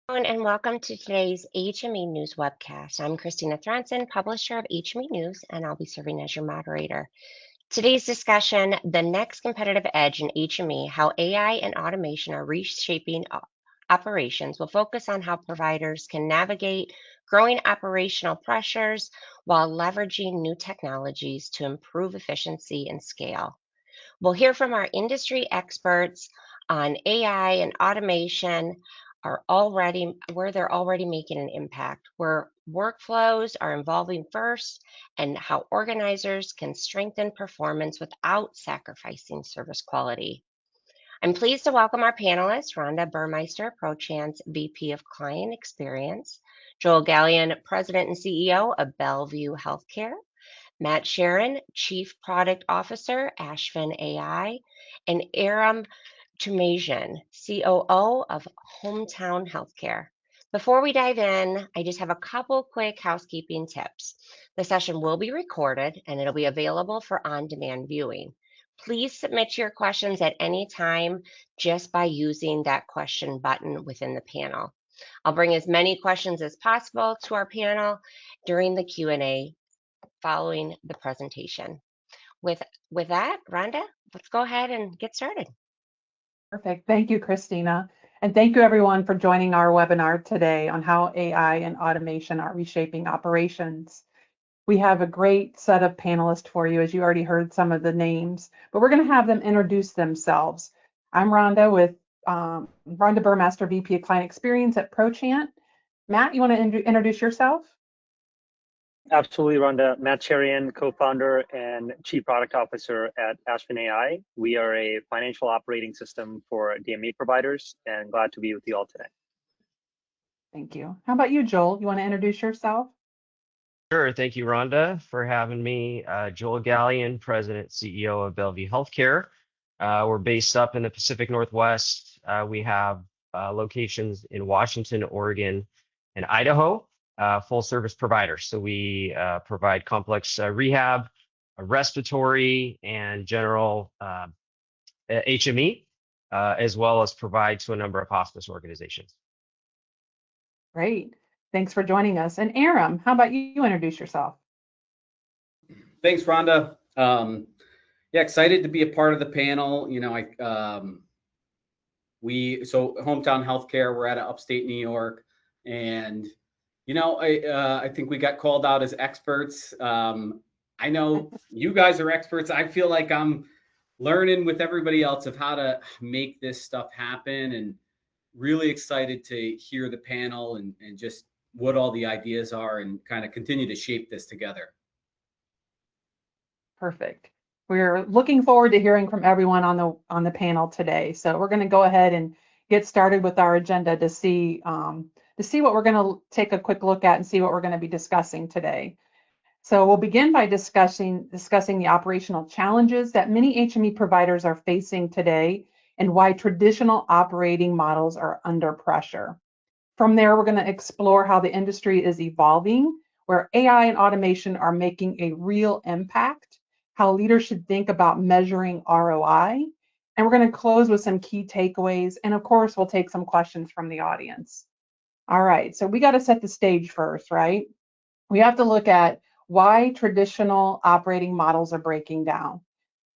And welcome to today's HME News webcast. I'm Christina Thronson, publisher of HME News, and I'll be serving as your moderator. Today's discussion, the next competitive edge in HME, how AI and automation are reshaping operations, will focus on how providers can navigate growing operational pressures while leveraging new technologies to improve efficiency and scale. We'll hear from our industry experts on AI and automation where they're already making an impact, where workflows are evolving first, and how organizers can strengthen performance without sacrificing service quality. I'm pleased to welcome our panelists, Rhonda Buhrmester, Prochant's VP of Client Experience, Joel Gallion, President and CEO of Bellevue Healthcare, Matt Sharon, Chief Product Officer, Ashvin AI, and Aram Tumajian, COO of Hometown Healthcare. Before we dive in, I just have a couple quick housekeeping tips. The session will be recorded and it'll be available for on-demand viewing. Please submit your questions at any time just by using that question button within the panel. I'll bring as many questions as possible to our panel during the Q&A following the presentation. With that, Rhonda, let's go ahead and get started. Perfect. Thank you, Christina. And thank you, everyone, for joining our webinar today on how AI and automation are reshaping operations. We have a great set of panelists for you, as you already heard some of the names, but we're going to have them introduce themselves. I'm Rhonda with Rhonda Buhrmester, VP of Client Experience at Prochant. Matt, you want to introduce yourself? Absolutely, Rhonda. Matt Cherian, co-founder and chief product officer at Ashvin AI. We are a financial operating system for DME providers, and glad to be with you all today. Thank you. How about you, Joel? You want to introduce yourself? Sure. Thank you, Rhonda, for having me. Joel Gallion, President, CEO of Bellevue Healthcare. We're based up in the Pacific Northwest. We have locations in Washington, Oregon, and Idaho. Full service providers. So we provide complex rehab, respiratory, and general HME, as well as provide to a number of hospice organizations. Great. Thanks for joining us. And Aram, how about you introduce yourself? Thanks, Rhonda. Yeah, excited to be a part of the panel. You know, Hometown Healthcare, we're out of upstate New York, and you know, I think we got called out as experts. I know you guys are experts. I feel like I'm learning with everybody else of how to make this stuff happen, and really excited to hear the panel and just what all the ideas are and kind of continue to shape this together. Perfect. We're looking forward to hearing from everyone on the panel today. So we're going to go ahead and get started with our agenda to see what we're going to take a quick look at and see what we're going to be discussing today. So we'll begin by discussing the operational challenges that many HME providers are facing today and why traditional operating models are under pressure. From there, we're going to explore how the industry is evolving, where AI and automation are making a real impact, how leaders should think about measuring ROI, and we're going to close with some key takeaways, and of course, we'll take some questions from the audience. All right, so we got to set the stage first, right? We have to look at why traditional operating models are breaking down.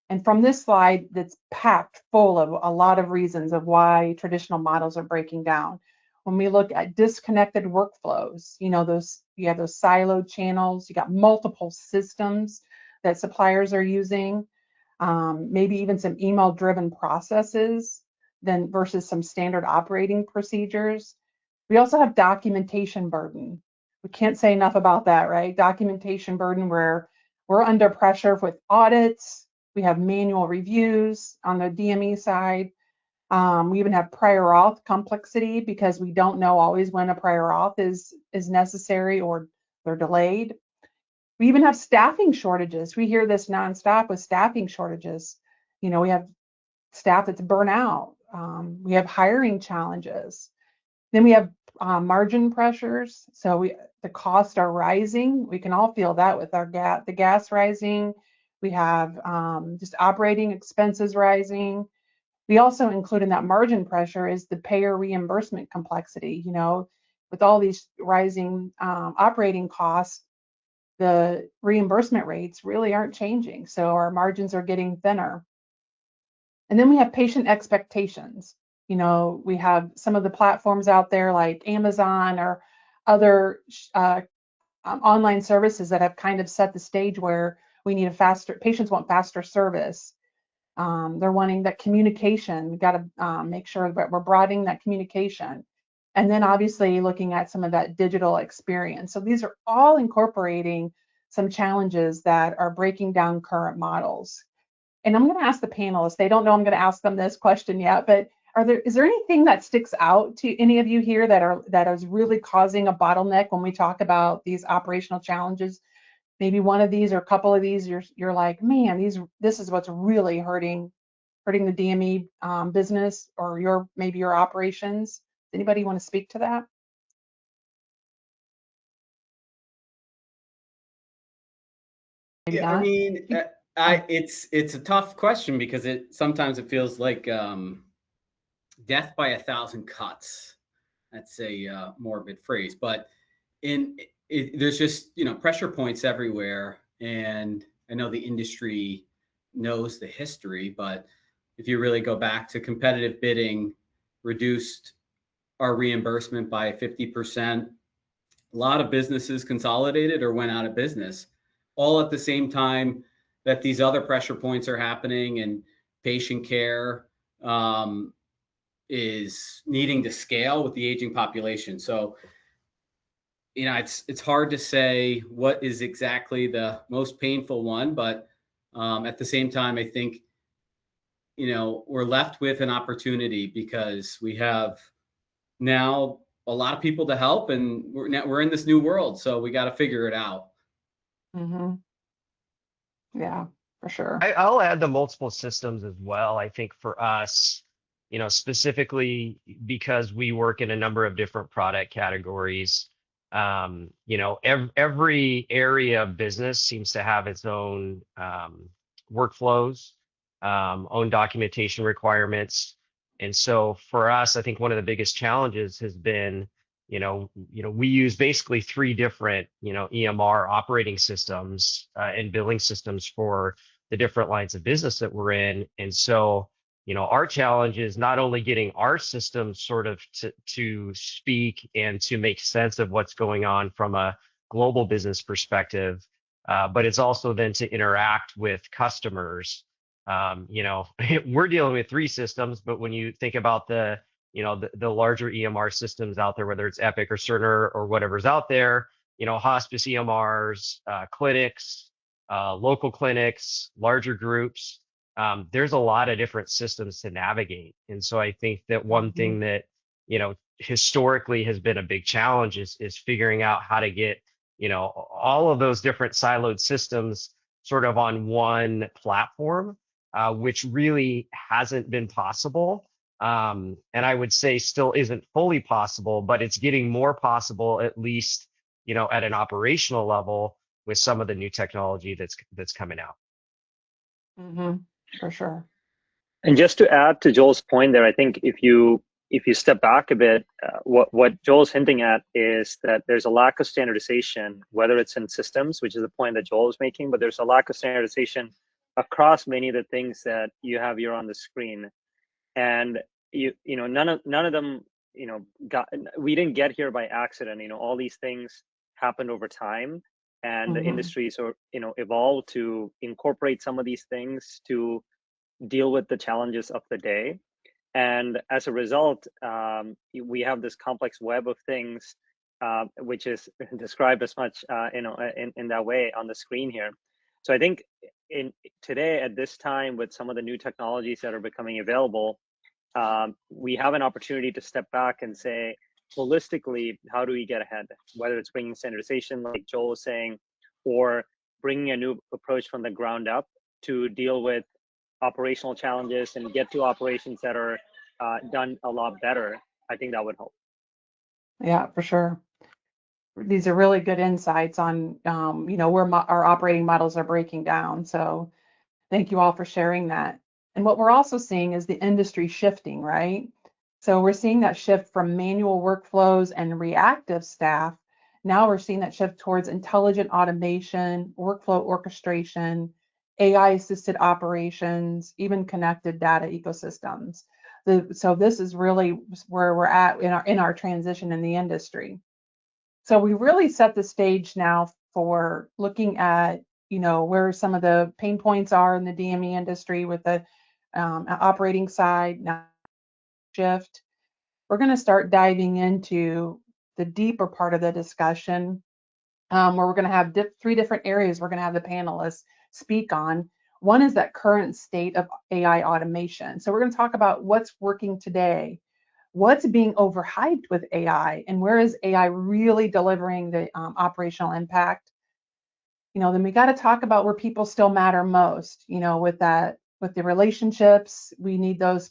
And from this slide, that's packed full of a lot of reasons of why traditional models are breaking down. When we look at disconnected workflows, you know, you have those siloed channels, you got multiple systems that suppliers are using, maybe even some email-driven processes then versus some standard operating procedures. We also have documentation burden. We can't say enough about that, right? Documentation burden where we're under pressure with audits. We have manual reviews on the DME side. We even have prior auth complexity because we don't know always when a prior auth is necessary or they're delayed. We even have staffing shortages. We hear this nonstop with staffing shortages. You know, we have staff that's burnt out. We have hiring challenges. Then we have margin pressures. So the costs are rising. We can all feel that with the gas rising. We have just operating expenses rising. We also include in that margin pressure is the payer reimbursement complexity. With all these rising operating costs, the reimbursement rates really aren't changing. So our margins are getting thinner. And then we have patient expectations. We have some of the platforms out there like Amazon or other online services that have kind of set the stage where we need patients want faster service. They're wanting that communication. We got to make sure that we're broadening that communication. And then obviously looking at some of that digital experience. So these are all incorporating some challenges that are breaking down current models. And I'm going to ask the panelists, they don't know I'm going to ask them this question yet, but is there anything that sticks out to any of you here that is really causing a bottleneck when we talk about these operational challenges? Maybe one of these or a couple of these, you're like, man, this is what's really hurting the DME business or maybe your operations. Anybody want to speak to that? Maybe Yeah, I not. mean, it's a tough question because sometimes it feels like death by 1,000 cuts. That's a morbid phrase, but there's just pressure points everywhere, and I know the industry knows the history, but if you really go back to competitive bidding, reduced our reimbursement by 50%. A lot of businesses consolidated or went out of business, all at the same time that these other pressure points are happening, and patient care is needing to scale with the aging population. So, it's hard to say what is exactly the most painful one, but at the same time, I think we're left with an opportunity because we have now a lot of people to help, and we're in this new world, so we got to figure it out. Mm-hmm. Yeah, for sure. I'll add the multiple systems as well. I think for us, specifically because we work in a number of different product categories, every area of business seems to have its own workflows, own documentation requirements. And so for us, I think one of the biggest challenges has been, we use basically three different, EMR operating systems and billing systems for the different lines of business that we're in. And so, our challenge is not only getting our systems sort of to speak and to make sense of what's going on from a global business perspective, but it's also then to interact with customers. We're dealing with three systems, but when you think about the larger EMR systems out there, whether it's Epic or Cerner or whatever's out there, hospice EMRs, clinics, local clinics, larger groups, there's a lot of different systems to navigate. And so I think that one thing that, historically has been a big challenge is figuring out how to get, all of those different siloed systems sort of on one platform, which really hasn't been possible. And I would say still isn't fully possible, but it's getting more possible, at least, at an operational level with some of the new technology that's coming out. Mm-hmm. For sure. And just to add to Joel's point there, I think if you step back a bit, what Joel's hinting at is that there's a lack of standardization, whether it's in systems, which is the point that Joel is making, but there's a lack of standardization across many of the things that you have here on the screen. And none of them, we didn't get here by accident. All these things happened over time, and the industries evolved to incorporate some of these things to deal with the challenges of the day. And as a result, we have this complex web of things, which is described as much, in that way on the screen here. So I think today at this time, with some of the new technologies that are becoming available, we have an opportunity to step back and say, holistically, how do we get ahead? Whether it's bringing standardization, like Joel was saying, or bringing a new approach from the ground up to deal with operational challenges and get to operations that are done a lot better. I think that would help. Yeah, for sure. These are really good insights on, where our operating models are breaking down. So thank you all for sharing that. And what we're also seeing is the industry shifting, right? So we're seeing that shift from manual workflows and reactive staff. Now we're seeing that shift towards intelligent automation, workflow orchestration, AI assisted operations, even connected data ecosystems. So this is really where we're at in our transition in the industry. So we really set the stage now for looking at, where some of the pain points are in the DME industry with the operating side now shift. We're going to start diving into the deeper part of the discussion, where we're going to have three different areas we're going to have the panelists speak on. One is that current state of AI automation. So we're going to talk about what's working today, what's being overhyped with AI, and where is AI really delivering the operational impact. Then we got to talk about where people still matter most, with the relationships. We need those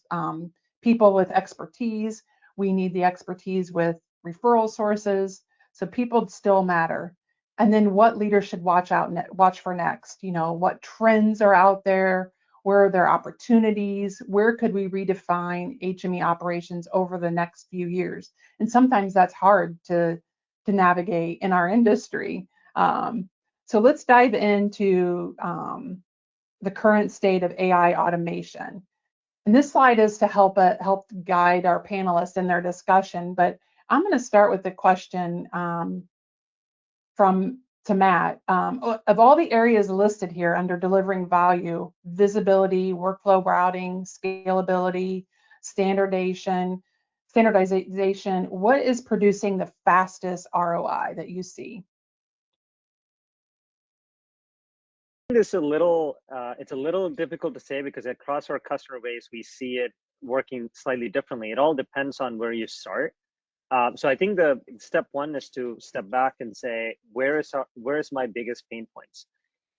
people with expertise. We need the expertise with referral sources. So people still matter. And then what leaders should watch for next? What trends are out there? Where are there opportunities? Where could we redefine HME operations over the next few years? And sometimes that's hard to navigate in our industry. So let's dive into the current state of AI automation. And this slide is to help guide our panelists in their discussion, but I'm going to start with the question to Matt. Of all the areas listed here under delivering value, visibility, workflow routing, scalability, standardization, what is producing the fastest ROI that you see? It's a little difficult to say because across our customer base, we see it working slightly differently. It all depends on where you start. So I think the step one is to step back and say, where is my biggest pain points?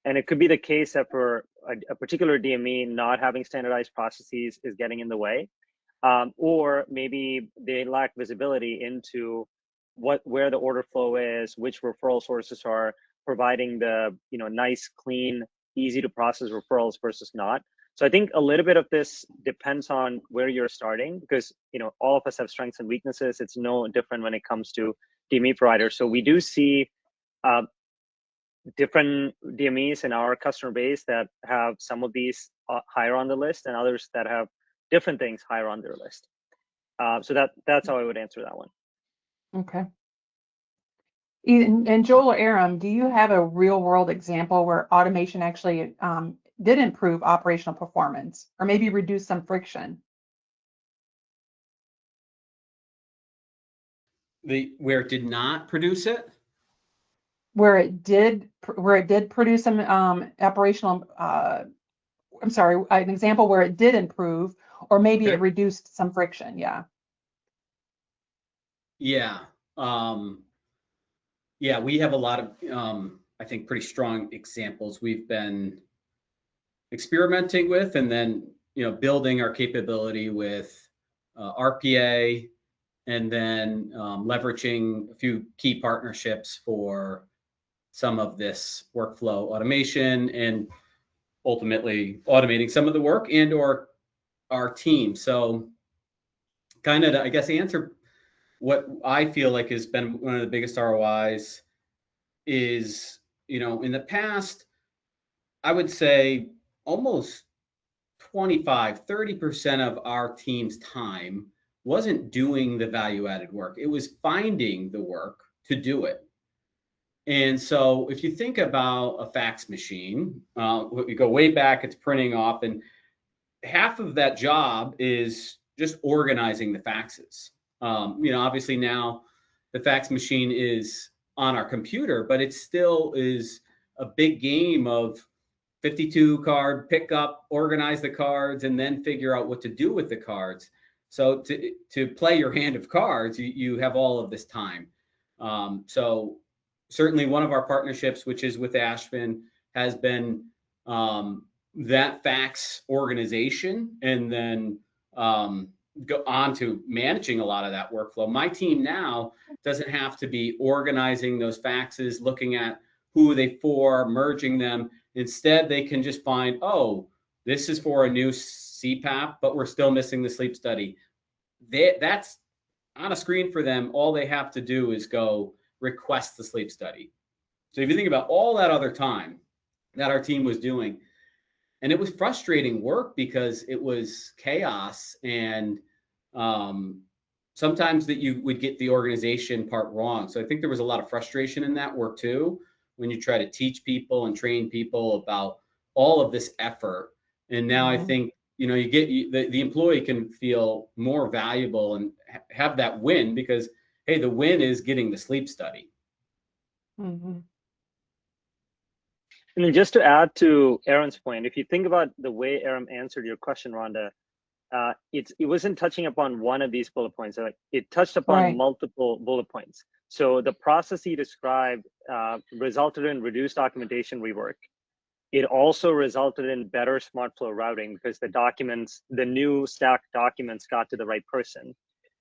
And it could be the case that for a particular DME, not having standardized processes is getting in the way, or maybe they lack visibility into where the order flow is, which referral sources are providing the nice, clean, easy to process referrals versus not. So I think a little bit of this depends on where you're starting, because all of us have strengths and weaknesses. It's no different when it comes to DME providers. So we do see different DMEs in our customer base that have some of these higher on the list, and others that have different things higher on their list. So that's how I would answer that one. Okay. And Joel or Aram, do you have a real world example where automation actually did improve operational performance or maybe reduce some friction? Where it did not produce it? Where it did produce some operational, I'm sorry, an example where it did improve, or maybe Okay. it reduced some friction. Yeah. Yeah. Yeah, we have a lot of, I think, pretty strong examples we've been experimenting with, and then, building our capability with RPA, and then leveraging a few key partnerships for some of this workflow automation, and ultimately automating some of the work and or our team. So kind of, I guess, answer what I feel like has been one of the biggest ROIs is, in the past, I would say almost 25-30% of our team's time wasn't doing the value added work. It was finding the work to do it. And so if you think about a fax machine, we go way back, it's printing off, and half of that job is just organizing the faxes. Obviously now the fax machine is on our computer, but it still is a big game of 52 card pickup, organize the cards, and then figure out what to do with the cards. So to play your hand of cards, you have all of this time. So certainly one of our partnerships, which is with Ashvin, has been that fax organization, and then go on to managing a lot of that workflow. My team now doesn't have to be organizing those faxes, looking at who are they for, merging them. Instead, they can just find, oh, this is for a new CPAP, but we're still missing the sleep study. That's on a screen for them. All they have to do is go request the sleep study. So if you think about all that other time that our team was doing, and it was frustrating work because it was chaos, and sometimes that you would get the organization part wrong. So I think there was a lot of frustration in that work too, when you try to teach people and train people about all of this effort. And now I think, you get the employee can feel more valuable and have that win because, hey, the win is getting the sleep study. Mm-hmm. And then just to add to Aaron's point, if you think about the way Aaron answered your question, Rhonda, it wasn't touching upon one of these bullet points. Like, it touched upon multiple bullet points. So the process he described resulted in reduced documentation rework. It also resulted in better smart flow routing because the new stacked documents got to the right person.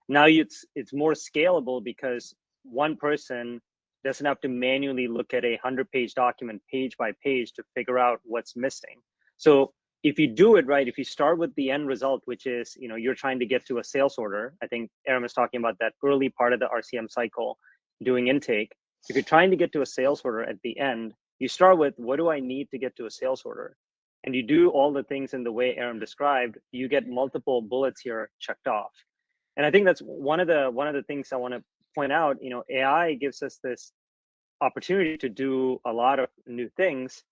Now it's more scalable because one person doesn't have to manually look at a 100-page document page by page to figure out what's missing. So if you do it right, if you start with the end result, which is, you're trying to get to a sales order. I think Aaron was talking about that early part of the RCM cycle, doing intake. If you're trying to get to a sales order at the end, you start with, what do I need to get to a sales order? And you do all the things in the way Aaron described, you get multiple bullets here checked off. And I think that's one of the things I want to point out. AI gives us this opportunity to do a lot of new things,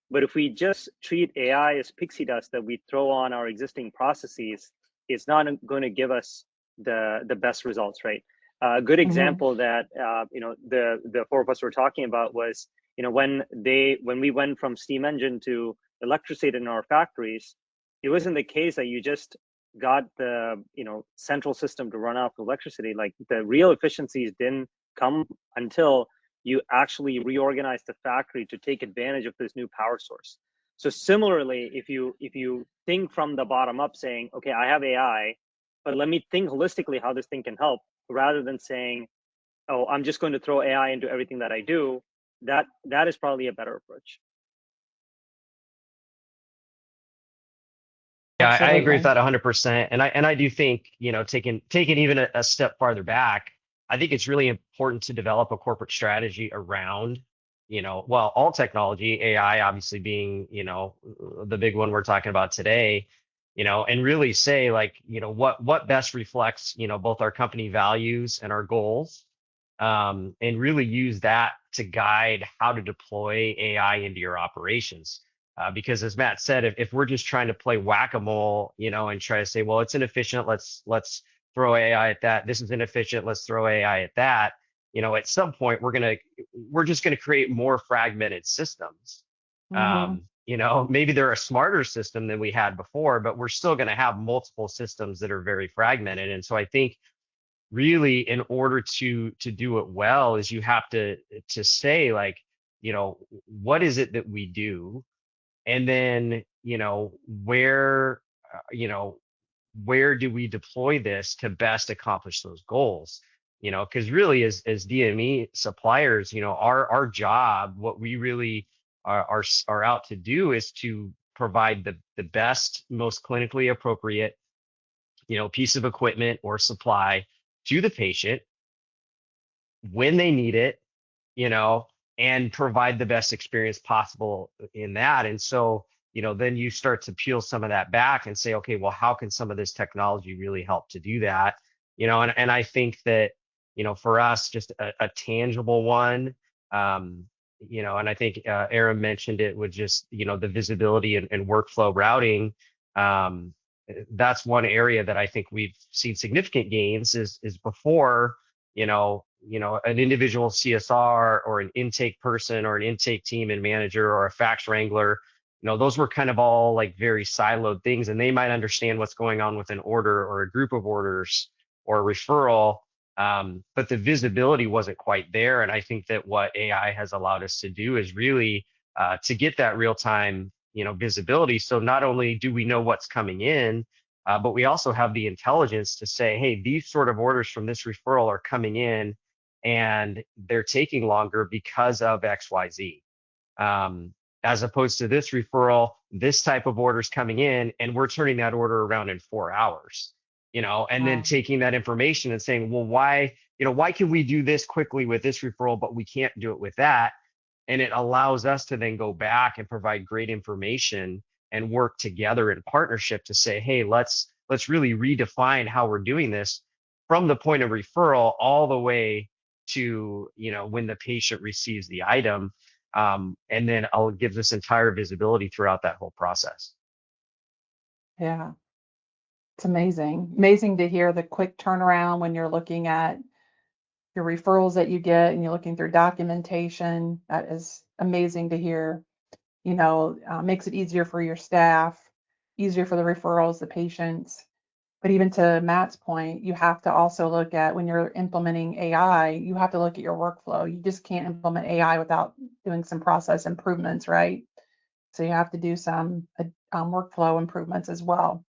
but if we just treat AI as pixie dust that we throw on our existing processes, it's not going to give us the best results, right? A good example that the four of us were talking about was, when we went from steam engine to electricity in our factories, it wasn't the case that you just got the central system to run off electricity. Like, the real efficiencies didn't come until you actually reorganize the factory to take advantage of this new power source. So similarly, if you think from the bottom up, saying, okay, I have AI, but let me think holistically how this thing can help, rather than saying, oh, I'm just going to throw AI into everything that I do, that is probably a better approach. Yeah, I Absolutely. agree with that 100%. And I do think, taking even a step farther back, I think it's really important to develop a corporate strategy around, all technology, AI obviously being, the big one we're talking about today, and really say, like, what best reflects, both our company values and our goals, and really use that to guide how to deploy AI into your operations. Because as Matt said, if we're just trying to play whack-a-mole, and try to say, well, it's inefficient, let's throw AI at that. This is inefficient, let's throw AI at that. At some point we're just gonna create more fragmented systems. Maybe they're a smarter system than we had before, but we're still gonna have multiple systems that are very fragmented. And so I think really, in order to do it well, is you have to say, like, what is it that we do? And then, where do we deploy this to best accomplish those goals? Because really, as DME suppliers, our job, what we really are out to do, is to provide the best, most clinically appropriate, piece of equipment or supply to the patient when they need it, and provide the best experience possible in that. And so, then you start to peel some of that back and say, okay, well, how can some of this technology really help to do that? And I think that, for us, just a tangible one, and I think Aaron mentioned it with just, the visibility and workflow routing. That's one area that I think we've seen significant gains is before, an individual CSR or an intake person or an intake team and manager or a fax wrangler, those were kind of all like very siloed things, and they might understand what's going on with an order or a group of orders or a referral, but the visibility wasn't quite there. And I think that what AI has allowed us to do is really to get that real time, visibility. So not only do we know what's coming in, but we also have the intelligence to say, hey, these sort of orders from this referral are coming in and they're taking longer because of XYZ. As opposed to this referral, this type of orders coming in, and we're turning that order around in 4 hours, and then Wow. taking that information and saying, well, why can we do this quickly with this referral, but we can't do it with that? And it allows us to then go back and provide great information and work together in partnership to say, hey, let's really redefine how we're doing this from the point of referral all the way to when the patient receives the item, and then I'll give this entire visibility throughout that whole process. Yeah, it's amazing. Amazing to hear the quick turnaround when you're looking at your referrals that you get and you're looking through documentation. That is amazing to hear. Makes it easier for your staff, easier for the referrals, the patients. But even to Matt's point, you have to also look at when you're implementing AI, you have to look at your workflow. You just can't implement AI without doing some process improvements, right? So you have to do some workflow improvements as well.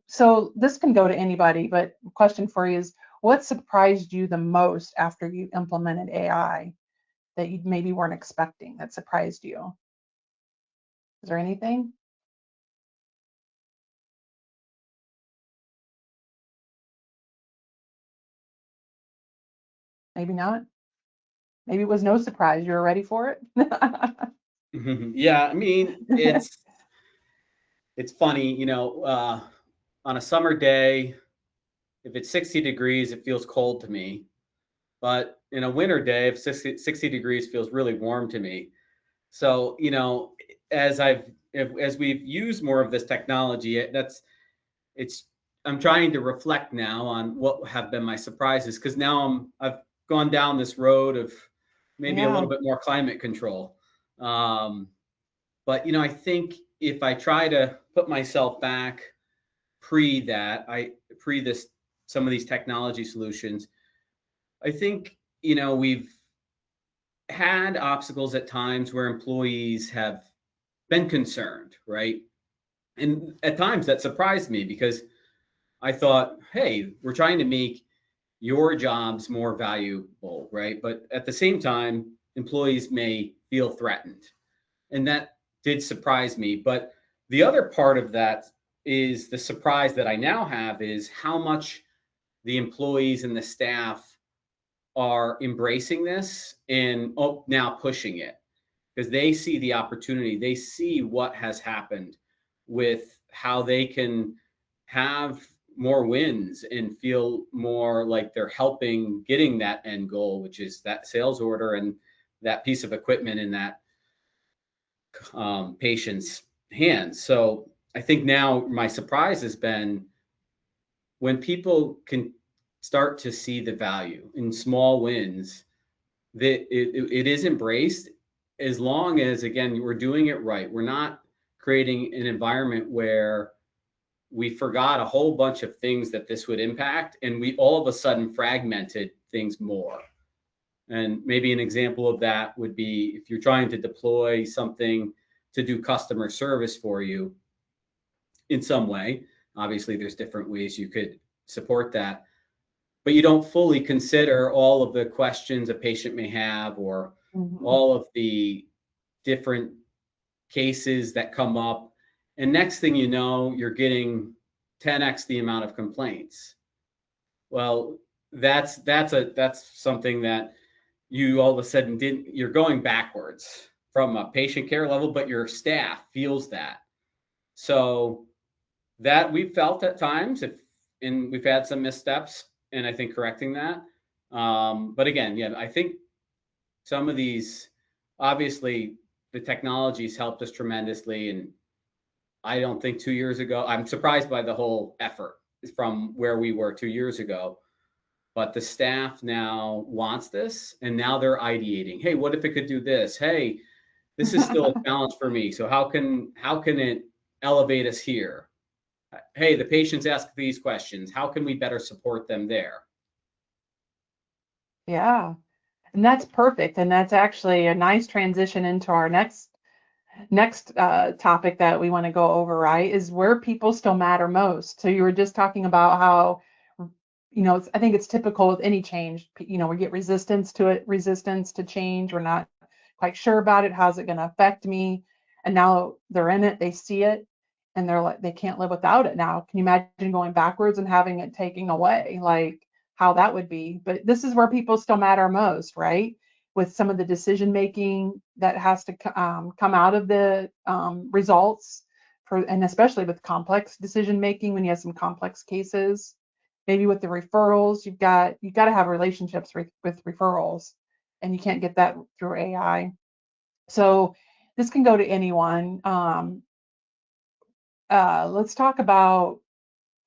So this can go to anybody, but question for you is, what surprised you the most after you implemented AI that you maybe weren't expecting that surprised you? Is there anything? Maybe not. Maybe it was no surprise. You were ready for it. Yeah, I mean, it's funny, on a summer day, if it's 60 degrees, it feels cold to me. But in a winter day, if 60 degrees feels really warm to me. So, as as we've used more of this technology, I'm trying to reflect now on what have been my surprises, because now I've gone down this road of maybe a Yeah. little bit more climate control. But I think if I try to put myself back pre this some of these technology solutions, I think we've had obstacles at times where employees have been concerned, right? And at times that surprised me, because I thought, hey, we're trying to make your jobs more valuable, right? But at the same time, employees may feel threatened. And that did surprise me. But the other part of that is the surprise that I now have is how much the employees and the staff are embracing this and now pushing it, because they see the opportunity. They see what has happened with how they can have more wins and feel more like they're helping getting that end goal, which is that sales order and that piece of equipment in that patient's hands. So I think now my surprise has been when people can start to see the value in small wins, that it is embraced, as long as, again, we're doing it right. We're not creating an environment where we forgot a whole bunch of things that this would impact, and we all of a sudden fragmented things more. And maybe an example of that would be if you're trying to deploy something to do customer service for you in some way. Obviously, there's different ways you could support that, but you don't fully consider all of the questions a patient may have, or all of the different cases that come up. And next thing you know, you're getting 10x the amount of complaints. Well, that's something that you all of a sudden you're going backwards from a patient care level, but your staff feels that. So that we've felt at times, and we've had some missteps, and I think correcting that. But again, yeah, I think some of these, obviously, the technology's helped us tremendously, and I don't think 2 years ago, I'm surprised by the whole effort from where we were 2 years ago. But the staff now wants this, and now they're ideating. Hey, what if it could do this? Hey, this is still a challenge for me. So how can it elevate us here? Hey, the patients ask these questions. How can we better support them there? Yeah, and that's perfect. And that's actually a nice transition into our next topic that we want to go over, right? Is where people still matter most. So you were just talking about how, I think it's typical with any change. We get resistance to change. We're not quite sure about it. How's it going to affect me? and now they're in it, they see it, and they're like, they can't live without it now. Can you imagine going backwards and having it taken away? Like how that would be. But this is where people still matter most, right? With some of the decision making that has to come out of the results for, and especially with complex decision making when you have some complex cases. Maybe with the referrals, you got to have relationships with referrals, and you can't get that through AI. So this can go to anyone. Let's talk about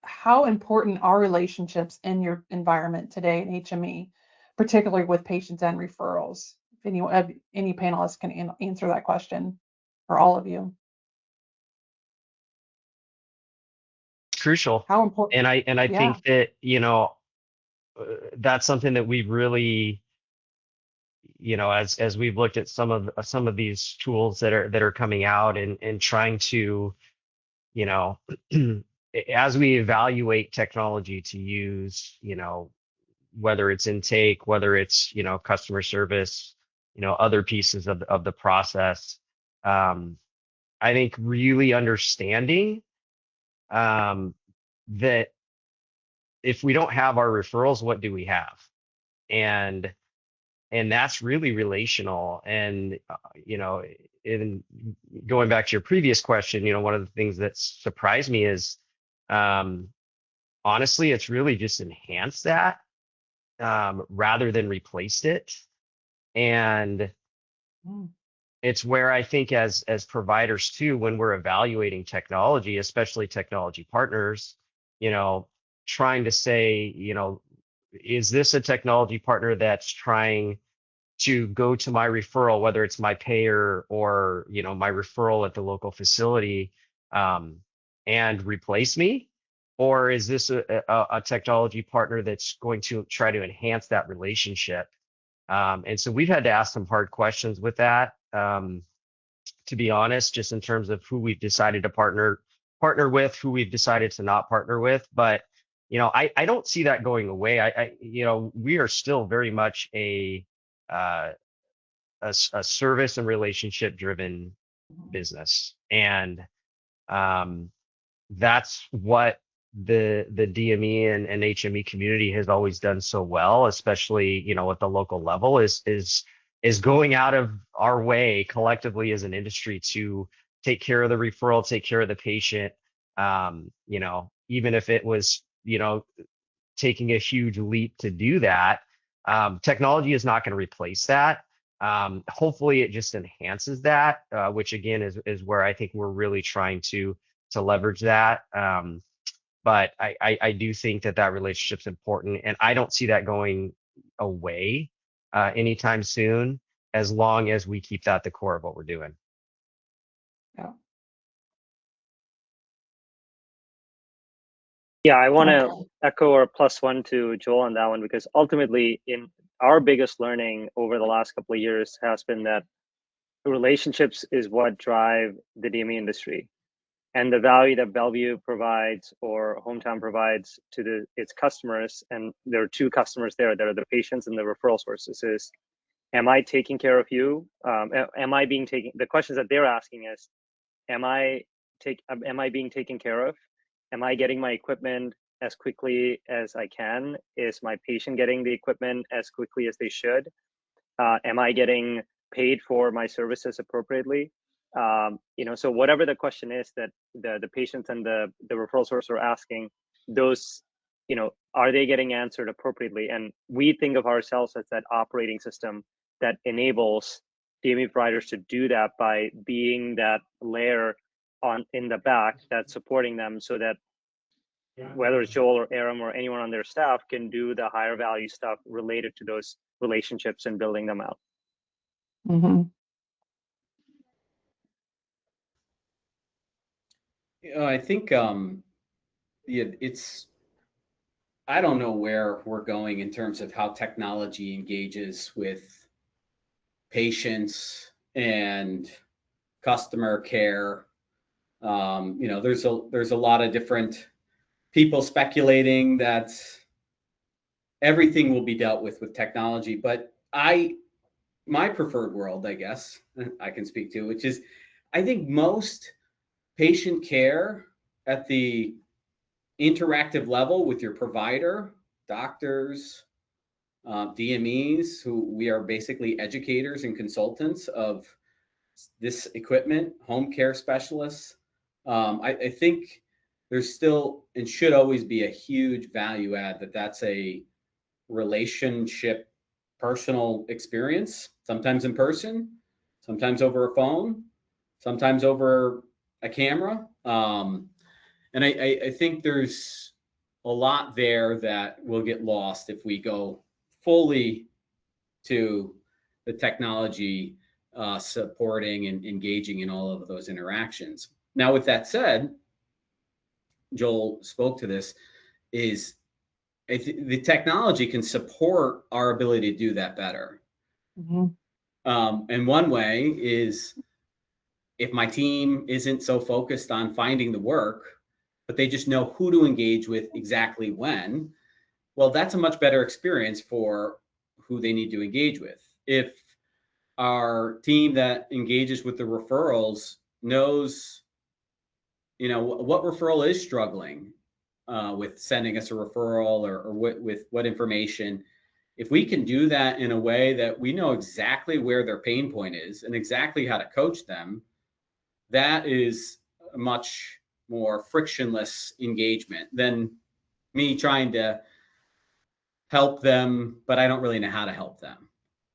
how important are relationships in your environment today in HME, particularly with patients and referrals. If any panelists can answer that question, or all of you. Crucial. How important? And I Yeah. think that, that's something that we've really, as we've looked at some of these tools that are coming out and trying to, as we evaluate technology to use, whether it's intake, whether it's, customer service, other pieces of the process, I think really understanding that if we don't have our referrals, what do we have? And that's really relational. And in going back to your previous question, one of the things that surprised me is honestly, it's really just enhanced that rather than replaced it. And it's where I think as providers too, when we're evaluating technology, especially technology partners, trying to say, is this a technology partner that's trying to go to my referral, whether it's my payer or, my referral at the local facility, and replace me? Or is this a technology partner that's going to try to enhance that relationship? And so we've had to ask some hard questions with that, to be honest, just in terms of who we've decided to partner with, who we've decided to not partner with. But, I don't see that going away. We are still very much a service and relationship driven business. And that's what the DME and HME community has always done so well, especially, at the local level, is going out of our way collectively as an industry to take care of the referral, take care of the patient. Even if it was, taking a huge leap to do that, technology is not going to replace that. Hopefully it just enhances that, which again is where I think we're really trying to leverage that. But I do think that relationship's important, and I don't see that going away anytime soon, as long as we keep that the core of what we're doing. Yeah. Yeah, I want to echo or plus one to Joel on that one, because ultimately in our biggest learning over the last couple of years has been that relationships is what drive the DME industry, and the value that Bellevue provides or Hometown provides to its customers. And there are two customers there. There are the patients and the referral sources. Is, am I taking care of you? Am I being taken? The questions that they're asking is, am I being taken care of? Am I getting my equipment as quickly as I can? Is my patient getting the equipment as quickly as they should? Am I getting paid for my services appropriately? So whatever the question is that the patients and the referral source are asking, those, are they getting answered appropriately? And we think of ourselves as that operating system that enables DME providers to do that by being that layer in the back that's supporting them, so that whether it's Joel or Aram or anyone on their staff can do the higher value stuff related to those relationships and building them out. Mm-hmm. I think it's, I don't know where we're going in terms of how technology engages with patients and customer care. There's a lot of different people speculating that everything will be dealt with technology, but my preferred world, I guess I can speak to, which is, I think most patient care at the interactive level with your provider, doctors, DMEs, who we are basically educators and consultants of this equipment, home care specialists. I think there's still and should always be a huge value add that's a relationship, personal experience, sometimes in person, sometimes over a phone, sometimes over a camera. And I think there's a lot there that will get lost if we go fully to the technology supporting and engaging in all of those interactions. Now, with that said, Joel spoke to this, is the technology can support our ability to do that better. Mm-hmm. And one way is if my team isn't so focused on finding the work, but they just know who to engage with exactly when, well, that's a much better experience for who they need to engage with. If our team that engages with the referrals knows, what referral is struggling with sending us a referral or with what information, if we can do that in a way that we know exactly where their pain point is and exactly how to coach them, that is a much more frictionless engagement than me trying to help them, but I don't really know how to help them.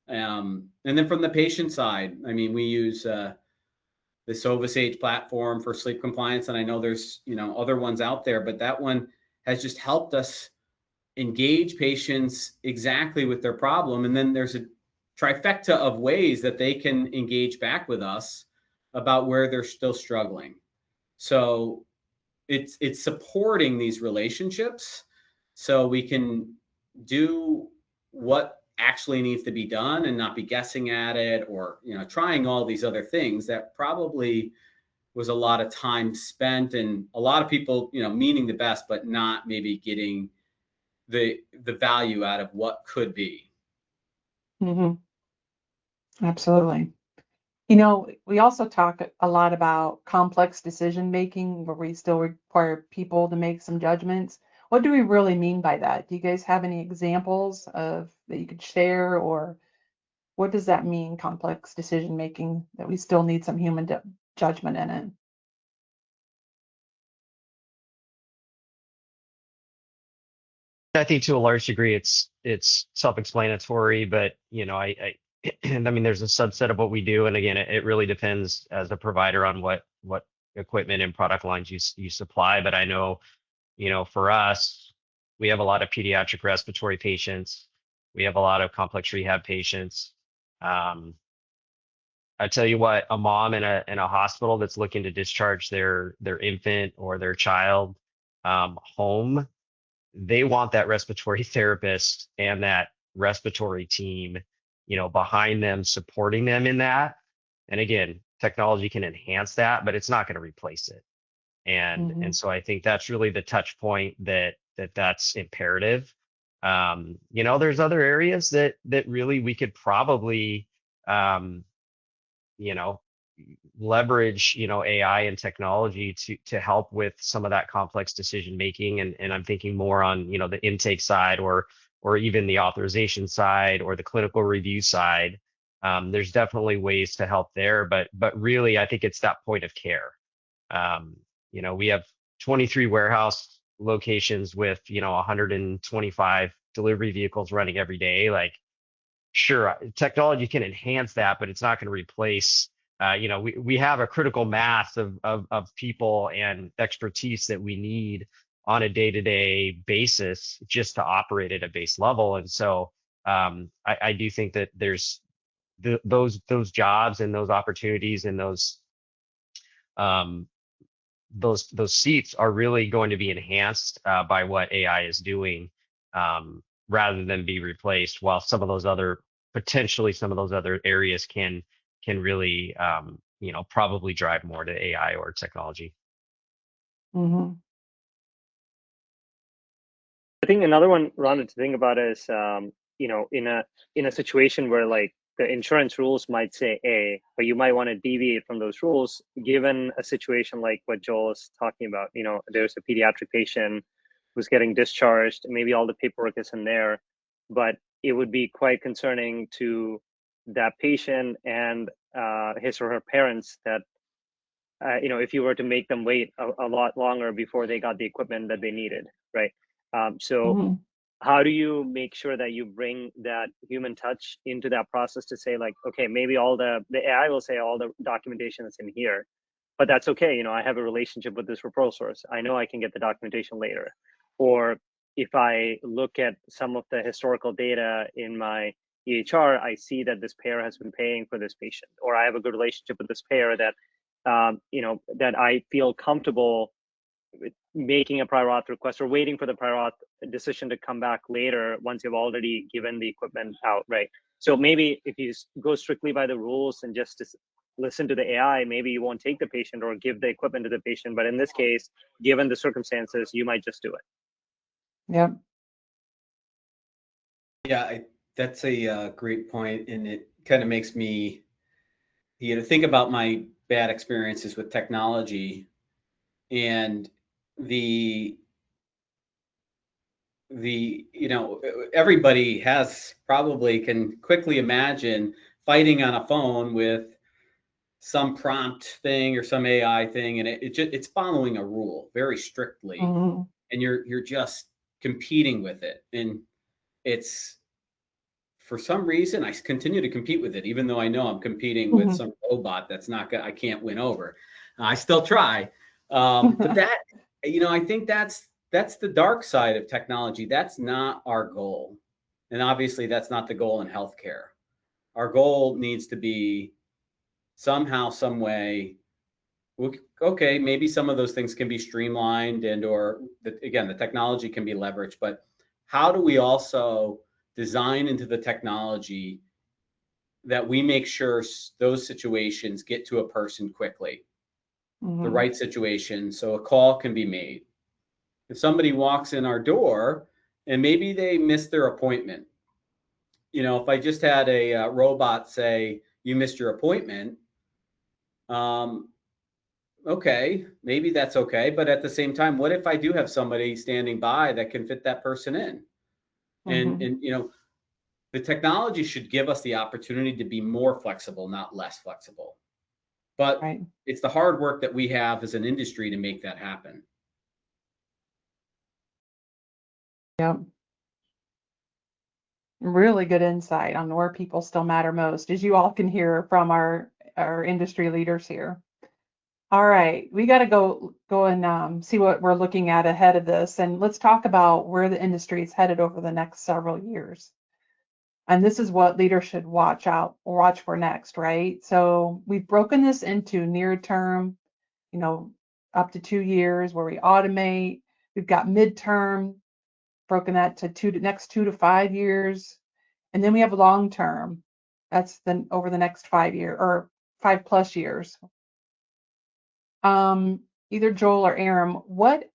And then from the patient side, I mean, we use the Sovasage platform for sleep compliance, and I know there's other ones out there, but that one has just helped us engage patients exactly with their problem. And then there's a trifecta of ways that they can engage back with us about where they're still struggling. So it's supporting these relationships so we can do what actually needs to be done and not be guessing at it or trying all these other things that probably was a lot of time spent, and a lot of people meaning the best but not maybe getting the value out of what could be. Mm-hmm. Absolutely. We also talk a lot about complex decision making where we still require people to make some judgments. What do we really mean by that? Do you guys have any examples that you could share, or what does that mean, complex decision making, that we still need some human judgment in it? I think to a large degree it's self-explanatory, but I mean there's a subset of what we do, and again it really depends as a provider on what equipment and product lines you supply. But I know for us, we have a lot of pediatric respiratory patients, we have a lot of complex rehab patients. I tell you what, a mom in a hospital that's looking to discharge their infant or their child home, they want that respiratory therapist and that respiratory team, behind them, supporting them in that. And again, technology can enhance that, but it's not going to replace it. And so I think that's really the touch point that's imperative. There's other areas that really we could probably, you know, leverage, AI and technology to help with some of that complex decision making. And I'm thinking more on, the intake side or even the authorization side or the clinical review side. There's definitely ways to help there, but really I think it's that point of care. We have 23 warehouse locations with, 125 delivery vehicles running every day. Like, sure, technology can enhance that, but it's not going to replace. We have a critical mass of people and expertise that we need on a day-to-day basis just to operate at a base level. And so I do think that there's those jobs and those opportunities and um, those seats are really going to be enhanced by what AI is doing, rather than be replaced, while potentially some of those other areas can really probably drive more to AI or technology. Mm-hmm. I think another one, Rhonda, to think about is, in a situation where like the insurance rules might say A, but you might want to deviate from those rules given a situation like what Joel is talking about. There's a pediatric patient who's getting discharged, maybe all the paperwork is in there, but it would be quite concerning to that patient and his or her parents that, if you were to make them wait a lot longer before they got the equipment that they needed, right? So hmm how do you make sure that you bring that human touch into that process to say like, okay, maybe the AI will say all the documentation that's in here, but that's okay. I have a relationship with this referral source. I know I can get the documentation later. Or if I look at some of the historical data in my EHR, I see that this payer has been paying for this patient, or I have a good relationship with this payer that, that I feel comfortable making a prior auth request or waiting for the prior auth decision to come back later once you've already given the equipment out, right? So maybe if you go strictly by the rules and just listen to the AI, maybe you won't take the patient or give the equipment to the patient. But in this case, given the circumstances, you might just do it. Yep. Yeah, that's a great point, and it kind of makes me, think about my bad experiences with technology and the everybody has probably can quickly imagine fighting on a phone with some prompt thing or some AI thing, and it's following a rule very strictly, hmm and you're just competing with it, and it's for some reason I continue to compete with it, even though I know I'm competing with hmm some robot that's not gonna, I can't win over. I still try, but that I think that's the dark side of technology. That's not our goal, and obviously that's not the goal in healthcare. Our goal needs to be somehow, some way. Okay, maybe some of those things can be streamlined again, the technology can be leveraged, but how do we also design into the technology that we make sure those situations get to a person quickly, the hmm right situation, so a call can be made. If somebody walks in our door and maybe they missed their appointment, if I just had a robot say, you missed your appointment, um, okay, maybe that's okay. But at the same time, what if I do have somebody standing by that can fit that person in? hmm And the technology should give us the opportunity to be more flexible, not less flexible. But Right. it's the hard work that we have as an industry to make that happen. Yep. Really good insight on where people still matter most, as you all can hear from our industry leaders here. All right, we got to go and see what we're looking at ahead of this, and let's talk about where the industry is headed over the next several years. And this is what leaders should watch for next, right? So we've broken this into near term, up to 2 years where we automate. We've got midterm, broken that to next 2 to 5 years. And then we have long term. That's then over the next 5 year or 5+ years. Either Joel or Aram, what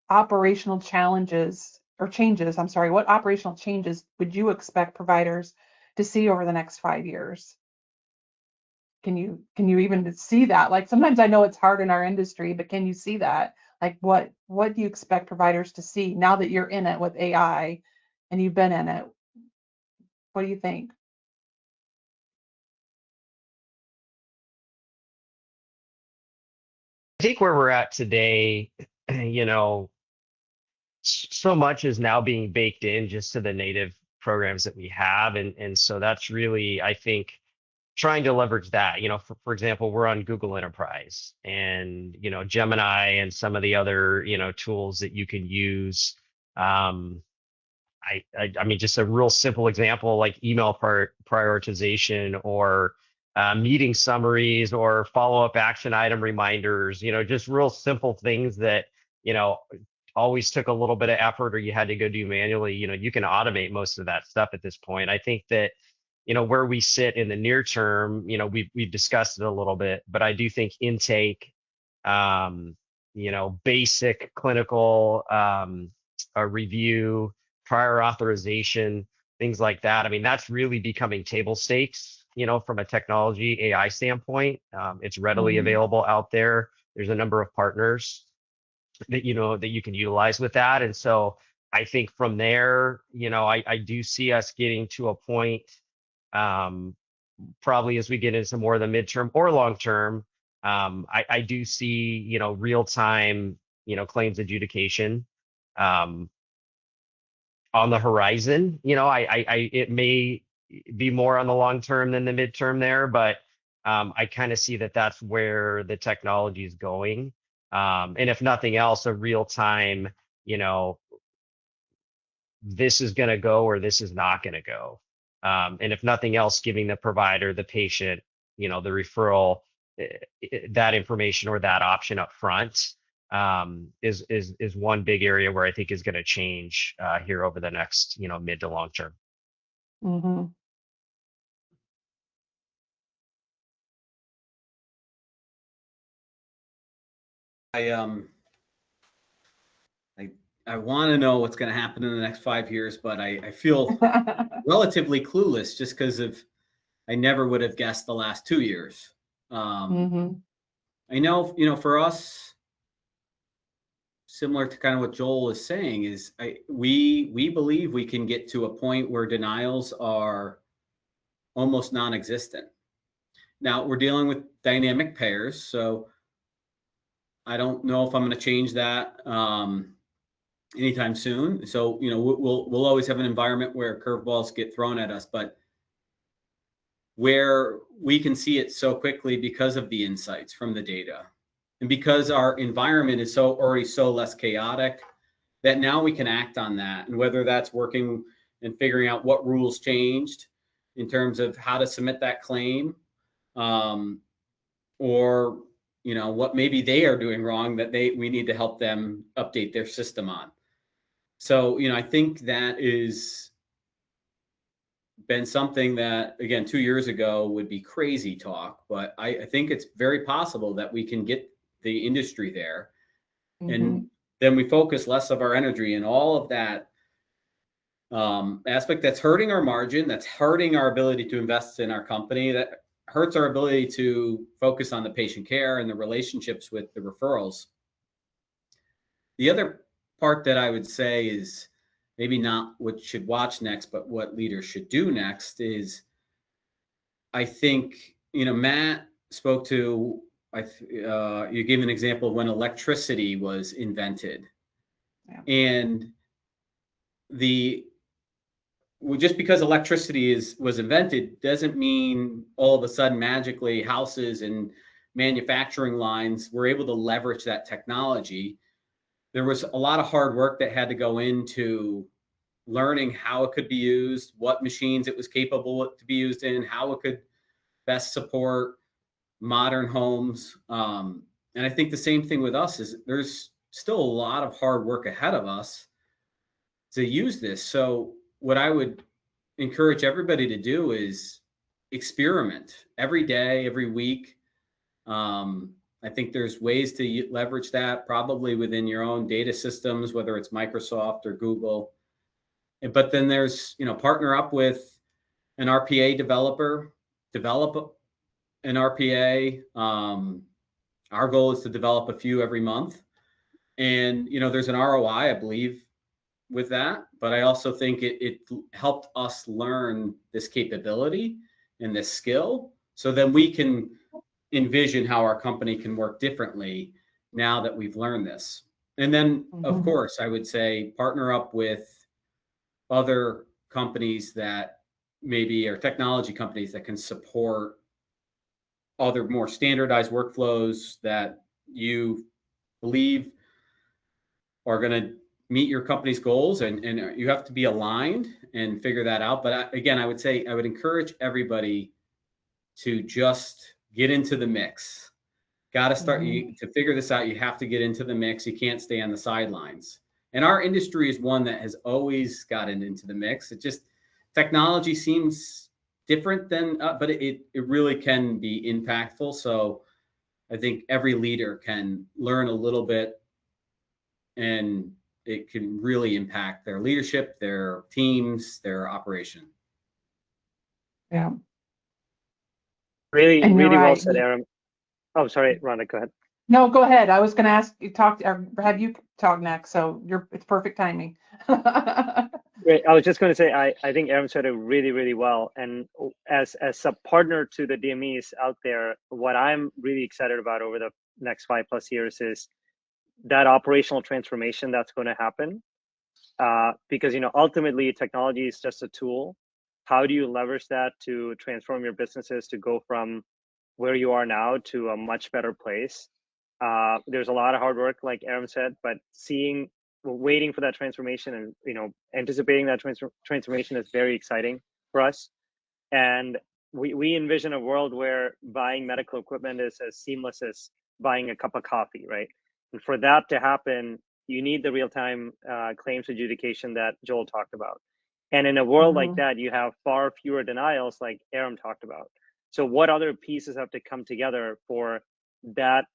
operational challenges or changes, I'm sorry, what operational changes would you expect providers to see over the next 5 years? Can you even see that? Like sometimes I know it's hard in our industry, but can you see that? Like what do you expect providers to see now that you're in it with AI and you've been in it? What do you think? I think where we're at today, you know, so much is now being baked in just to the native programs that we have. And so that's really, I think, trying to leverage that. For example, we're on Google Enterprise and, Gemini and some of the other, tools that you can use. I mean, just a real simple example like email prioritization or meeting summaries or follow-up action item reminders, just real simple things that, you know, always took a little bit of effort or you had to go do manually. You can automate most of that stuff at this point. I think that, where we sit in the near term, we've discussed it a little bit, but I do think intake, basic clinical review, prior authorization, things like that. I mean, that's really becoming table stakes from a technology AI standpoint. It's readily available out there. There's a number of partners that that you can utilize with that. And so I think from there, I do see us getting to a point, probably as we get into more of the midterm or long term. I do see, real time, claims adjudication on the horizon. It may be more on the long term than the midterm there, but I kind of see that that's where the technology is going. And if nothing else, a real time, this is going to go or this is not going to go. And if nothing else, giving the provider, the patient, the referral, that information or that option up front is one big area where I think is going to change here over the next, mid to long term. Mm-hmm. I want to know what's going to happen in the next 5 years, but I feel relatively clueless just because I never would have guessed the last 2 years. I know, for us, similar to kind of what Joel is saying, is we believe we can get to a point where denials are almost non-existent. Now we're dealing with dynamic pairs, so I don't know if I'm going to change that anytime soon. So we'll always have an environment where curveballs get thrown at us, but where we can see it so quickly because of the insights from the data, and because our environment is already so less chaotic, that now we can act on that. And whether that's working and figuring out what rules changed in terms of how to submit that claim, or what maybe they are doing wrong that we need to help them update their system on. So I think that is been something that, again, 2 years ago would be crazy talk, but I think it's very possible that we can get the industry there. And then we focus less of our energy and all of that aspect that's hurting our margin, that's hurting our ability to invest in our company, that hurts our ability to focus on the patient care and the relationships with the referrals. The other part that I would say is maybe not what should watch next, but what leaders should do next is, I think, Matt spoke to, you gave an example of when electricity was invented. Yeah. And just because electricity was invented doesn't mean all of a sudden magically houses and manufacturing lines were able to leverage that technology. There was a lot of hard work that had to go into learning how it could be used, what machines it was capable to be used in, how it could best support modern homes. And I think the same thing with us is there's still a lot of hard work ahead of us to use this. So what I would encourage everybody to do is experiment every day, every week. I think there's ways to leverage that probably within your own data systems, whether it's Microsoft or Google. But then there's, partner up with an RPA developer, develop an RPA. Our goal is to develop a few every month. And, there's an ROI, I believe, with that. But I also think it helped us learn this capability and this skill. So then we can envision how our company can work differently now that we've learned this. And then, of course, I would say partner up with other companies that maybe are technology companies that can support other more standardized workflows that you believe are going to meet your company's goals, and you have to be aligned and figure that out. But again, I would say I would encourage everybody to just get into the mix. Got to start to figure this out. You have to get into the mix. You can't stay on the sidelines. And our industry is one that has always gotten into the mix. It just, technology seems different than, but it really can be impactful. So I think every leader can learn a little bit, and it can really impact their leadership, their teams, their operation. Yeah. Really, And you're really well right. said, Aaron. Oh, sorry, Rhonda, go ahead. No, go ahead. I was going to ask you talk or have you talk next. So it's perfect timing. Great. I was just going to say, I think Aaron said it really, really well. And as a partner to the DMEs out there, what I'm really excited about over the next 5+ years is that operational transformation that's going to happen. Because ultimately technology is just a tool. How do you leverage that to transform your businesses to go from where you are now to a much better place? There's a lot of hard work, like Aaron said, but waiting for that transformation and anticipating that transformation is very exciting for us. And we envision a world where buying medical equipment is as seamless as buying a cup of coffee, right? And for that to happen, you need the real-time claims adjudication that Joel talked about. And in a world like that, you have far fewer denials, like Aaron talked about. So what other pieces have to come together for that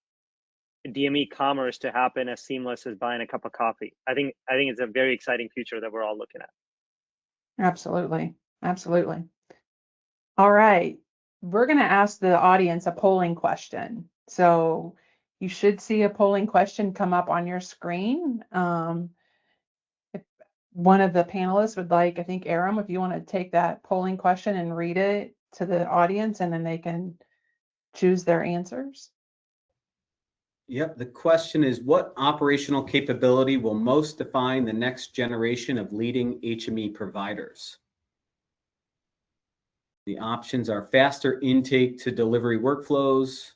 DME commerce to happen as seamless as buying a cup of coffee? I think it's a very exciting future that we're all looking at. Absolutely. Absolutely. All right. We're going to ask the audience a polling question. So you should see a polling question come up on your screen. If one of the panelists would like, I think, Aram, if you want to take that polling question and read it to the audience, and then they can choose their answers. Yep, the question is, what operational capability will most define the next generation of leading HME providers? The options are faster intake to delivery workflows,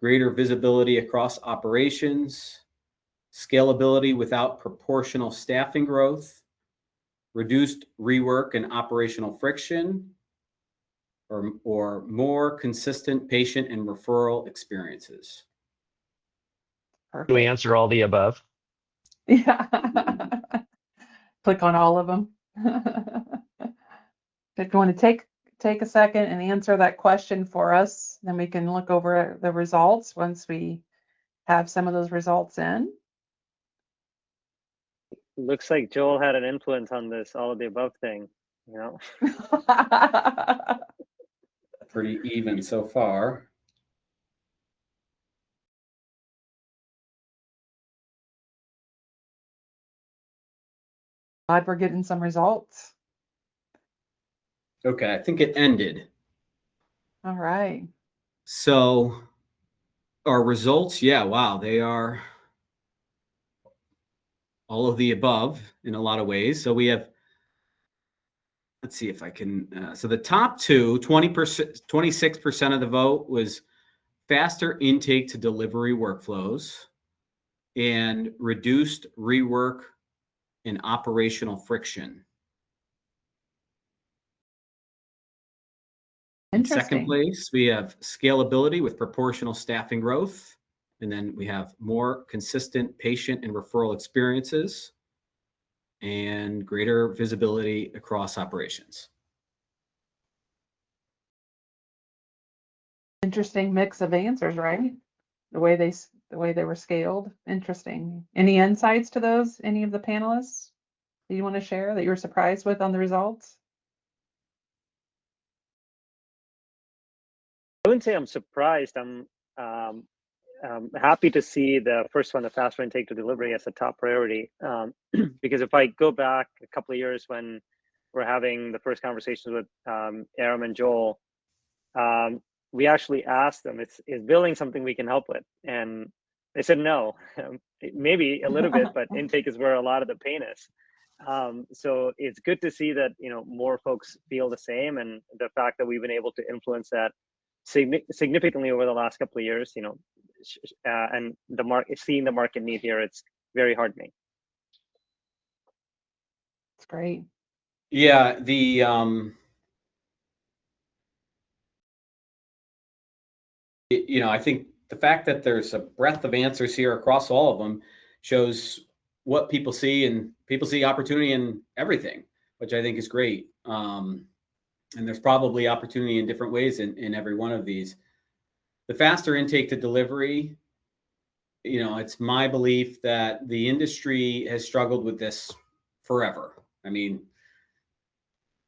greater visibility across operations, scalability without proportional staffing growth, reduced rework and operational friction, or more consistent patient and referral experiences. Perfect. Can we answer all the above? Yeah. Click on all of them. If you want to take a second and answer that question for us, then we can look over the results once we have some of those results in. Looks like Joel had an influence on this all of the above thing, Pretty even so far. Glad we're getting some results. Okay, I think it ended. All right. So our results, yeah, wow, they are all of the above in a lot of ways. So we have, let's see if I can, so the top two, 20%, 26% of the vote was faster intake to delivery workflows and reduced rework and operational friction. In second place, we have scalability with proportional staffing growth. And then we have more consistent patient and referral experiences and greater visibility across operations. Interesting mix of answers, right? The way they were scaled. Interesting. Any insights to those? Any of the panelists that you want to share that you were surprised with on the results? I wouldn't say I'm surprised. I'm happy to see the first one, the faster intake to delivery, as a top priority. Because if I go back a couple of years when we're having the first conversations with Aram and Joel, we actually asked them, is billing something we can help with? And they said no. Maybe a little bit, but intake is where a lot of the pain is. So it's good to see that more folks feel the same, and the fact that we've been able to influence that significantly over the last couple of years, and seeing the market need here, it's very heartening. It's great. Yeah, I think the fact that there's a breadth of answers here across all of them shows what people see, and people see opportunity in everything, which I think is great. And there's probably opportunity in different ways in every one of these. The faster intake to delivery, it's my belief that the industry has struggled with this forever. I mean,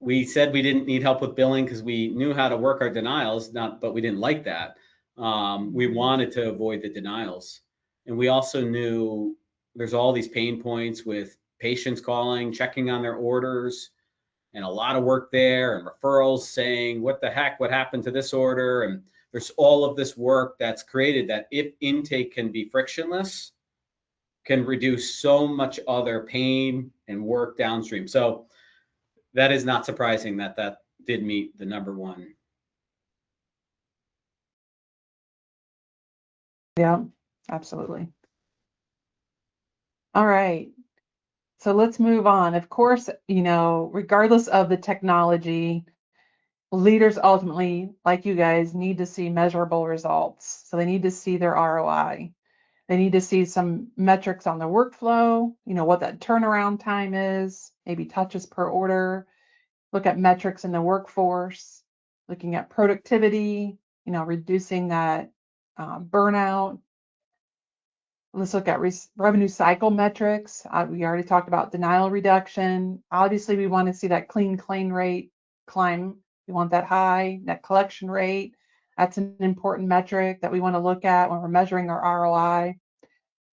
we said we didn't need help with billing because we knew how to work our denials, but we didn't like that. We wanted to avoid the denials. And we also knew there's all these pain points with patients calling, checking on their orders, and a lot of work there, and referrals saying, what the heck, what happened to this order? And there's all of this work that's created that if intake can be frictionless, can reduce so much other pain and work downstream. So that is not surprising that that did meet the #1. Yeah, absolutely. All right. So let's move on. Of course, regardless of the technology, leaders ultimately, like you guys, need to see measurable results. So they need to see their ROI. They need to see some metrics on the workflow, what that turnaround time is, maybe touches per order, look at metrics in the workforce, looking at productivity, reducing that burnout. Let's look at revenue cycle metrics. We already talked about denial reduction. Obviously, we want to see that clean claim rate climb. We want that high net collection rate. That's an important metric that we want to look at when we're measuring our ROI.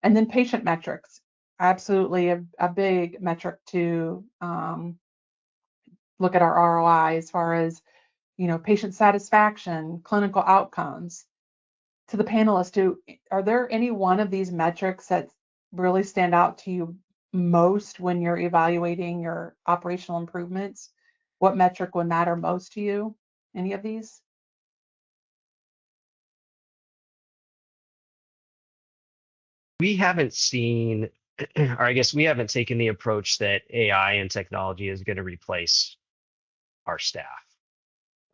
And then patient metrics, absolutely a big metric to look at our ROI as far as patient satisfaction, clinical outcomes. To the panelists, are there any one of these metrics that really stand out to you most when you're evaluating your operational improvements? What metric would matter most to you? Any of these? We haven't seen, or I guess we haven't taken the approach that AI and technology is going to replace our staff.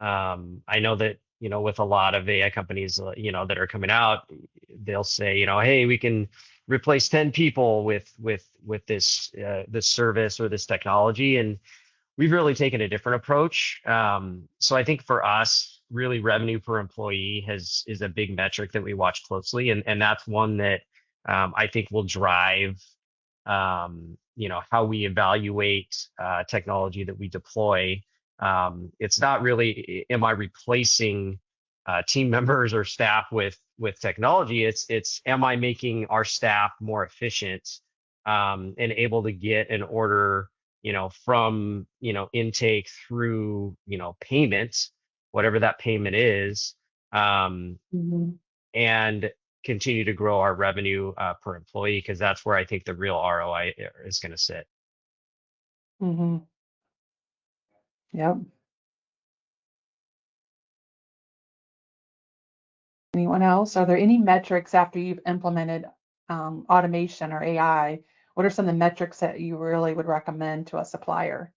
I know that, with a lot of AI companies, that are coming out, they'll say, hey, we can replace 10 people with this service or this technology. And we've really taken a different approach. So I think for us, really revenue per employee is a big metric that we watch closely. And that's one that I think will drive, how we evaluate technology that we deploy. It's not really, am I replacing team members or staff with technology? It's am I making our staff more efficient and able to get an order, from intake through payment, whatever that payment is, Mm-hmm. and continue to grow our revenue per employee, because that's where I think the real ROI is going to sit. Mm-hmm. Yep. Anyone else? Are there any metrics after you've implemented automation or AI? What are some of the metrics that you really would recommend to a supplier?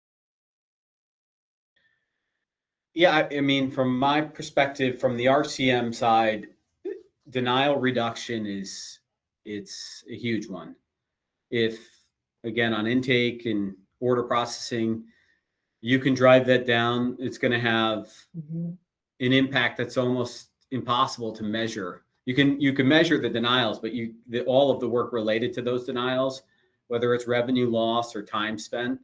Yeah, I mean, from my perspective, from the RCM side, denial reduction it's a huge one. If again on intake and order processing, you can drive that down, it's going to have an impact that's almost impossible to measure. You can measure the denials, but all of the work related to those denials, whether it's revenue loss or time spent.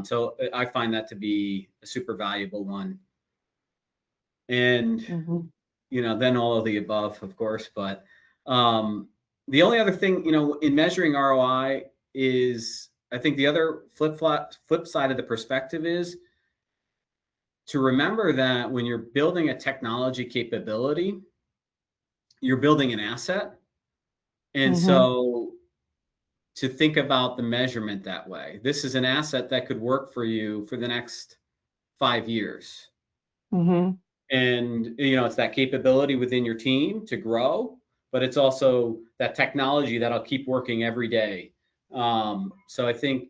So I find that to be a super valuable one. And then all of the above, of course. But the only other thing, in measuring ROI is, I think the other flip side of the perspective is to remember that when you're building a technology capability, you're building an asset. And so to think about the measurement that way, this is an asset that could work for you for the next 5 years. And it's that capability within your team to grow, but it's also that technology that'll keep working every day. So I think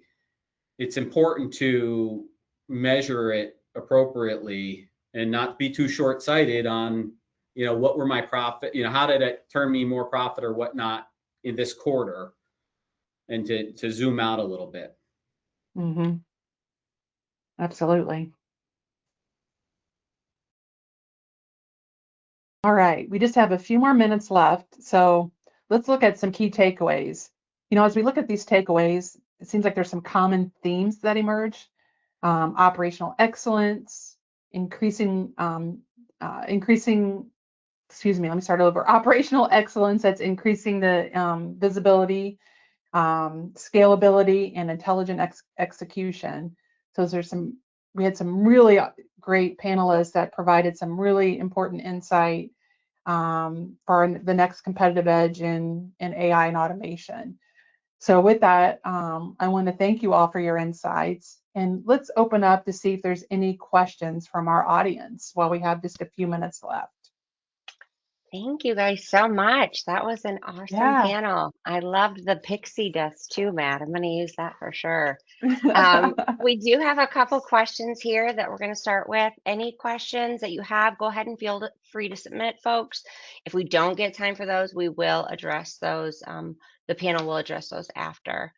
it's important to measure it appropriately and not be too short-sighted on, what were my profit, how did it turn me more profit or whatnot in this quarter, and to zoom out a little bit. Absolutely. All right, we just have a few more minutes left, so let's look at some key takeaways. As we look at these takeaways, it seems like there's some common themes that emerge. operational excellence, excuse me, let me start over. Operational excellence, that's increasing the visibility, scalability, and intelligent execution. So we had some really great panelists that provided some really important insight for the next competitive edge in AI and automation. So with that, I want to thank you all for your insights, and let's open up to see if there's any questions from our audience while we have just a few minutes left. Thank you guys so much. That was an awesome panel. I loved the pixie dust too, Matt. I'm going to use that for sure. We do have a couple questions here that we're going to start with. Any questions that you have, go ahead and feel free to submit, folks. If we don't get time for those, we will address those. The panel will address those after.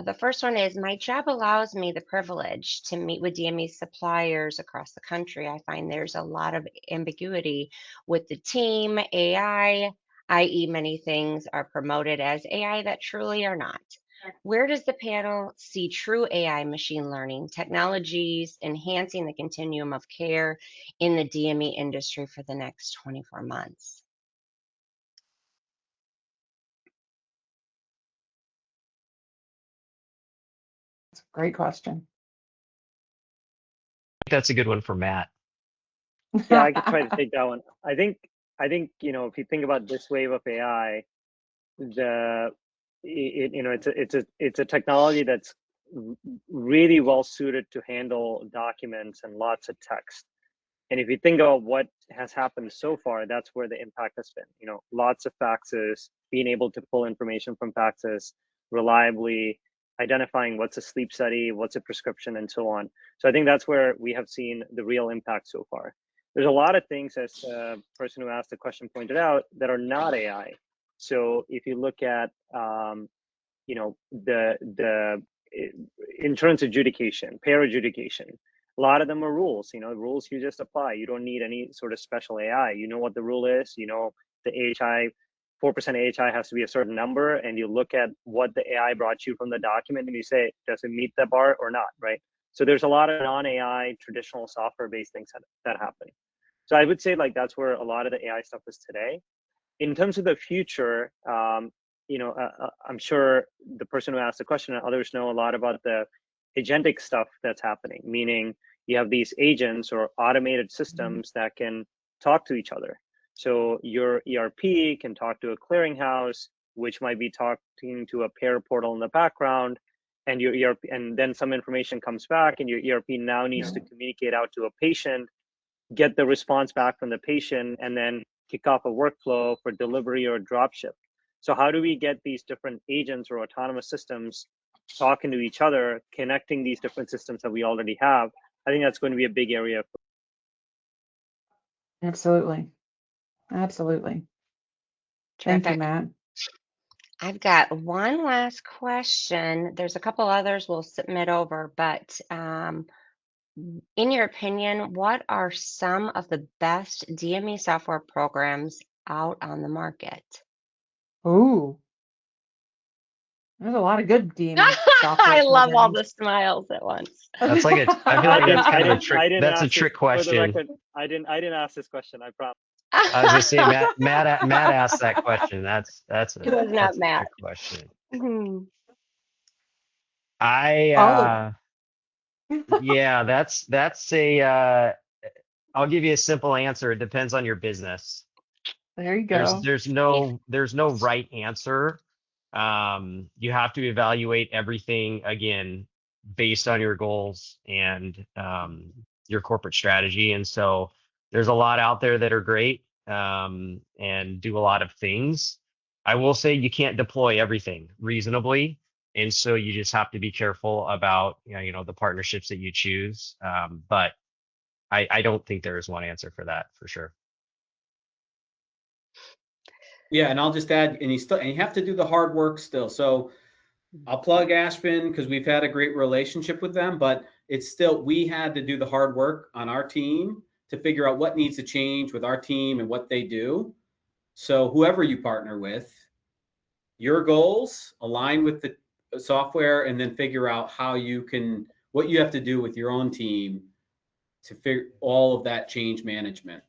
The first one is, my job allows me the privilege to meet with DME suppliers across the country. I find there's a lot of ambiguity with the team AI, i.e. many things are promoted as AI that truly are not. Where does the panel see true AI machine learning technologies enhancing the continuum of care in the DME industry for the next 24 months? That's a great question. That's a good one for Matt. Yeah, I could try to take that one. I think if you think about this wave of AI, it's a technology that's really well suited to handle documents and lots of text. And if you think about what has happened so far, that's where the impact has been. Lots of faxes, being able to pull information from faxes reliably, identifying what's a sleep study, what's a prescription, and so on. So I think that's where we have seen the real impact so far. There's a lot of things, as the person who asked the question pointed out, that are not AI. So if you look at the insurance adjudication, payer adjudication, a lot of them are rules. Rules you just apply. You don't need any sort of special AI. You know what the rule is. The AHI, 4% AHI has to be a certain number, and you look at what the AI brought you from the document, and you say, does it meet the bar or not, right? So there's a lot of non-AI traditional software-based things that happen. So I would say that's where a lot of the AI stuff is today. In terms of the future, I'm sure the person who asked the question and others know a lot about the agentic stuff that's happening, meaning you have these agents or automated systems that can talk to each other. So your ERP can talk to a clearinghouse, which might be talking to a payer portal in the background, and your ERP, and then some information comes back, and your ERP now needs to communicate out to a patient, get the response back from the patient, and then kick off a workflow for delivery or drop ship. So how do we get these different agents or autonomous systems talking to each other, connecting these different systems that we already have? I think that's going to be a big area. Absolutely. Absolutely. Thank you, Matt. I've got one last question. There's a couple others we'll submit over, but in your opinion, what are some of the best DME software programs out on the market? Ooh, there's a lot of good DME software. I love all the smiles at once. That's like I feel like that's kind of a trick. That's a trick question. I didn't ask this question. I promise. I was just saying, Matt asked that question. That's a trick question. Yeah, that's a. I'll give you a simple answer. It depends on your business. There you go. There's no right answer. You have to evaluate everything again based on your goals and your corporate strategy. And so there's a lot out there that are great and do a lot of things. I will say you can't deploy everything reasonably. And so you just have to be careful about the partnerships that you choose. But I don't think there is one answer for that for sure. Yeah, and I'll just add, and you have to do the hard work still. So I'll plug Aspen because we've had a great relationship with them, but it's still, we had to do the hard work on our team to figure out what needs to change with our team and what they do. So whoever you partner with, your goals align with the software, and then figure out how you can what you have to do with your own team to figure all of that change management.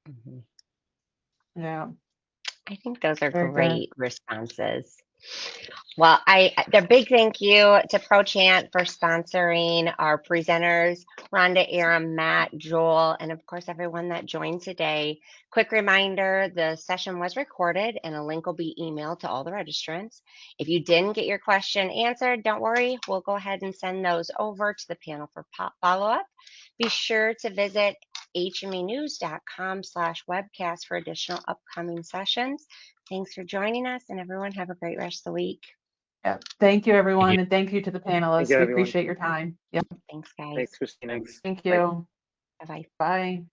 Mhm. Yeah, I think those are very good. great responses. Well, the big thank you to Prochant for sponsoring our presenters, Rhonda, Aram, Matt, Joel, and of course, everyone that joined today. Quick reminder, the session was recorded and a link will be emailed to all the registrants. If you didn't get your question answered, don't worry, we'll go ahead and send those over to the panel for follow-up. Be sure to visit hmenews.com/webcast for additional upcoming sessions. Thanks for joining us, and everyone have a great rest of the week. Yeah. Thank you, Thank everyone, you. and thank you to the Thank panelists. you, We everyone. appreciate your time. Yep. Thanks, guys. Thanks, Christina. Thanks. Thank Bye. you. Bye-bye. Bye.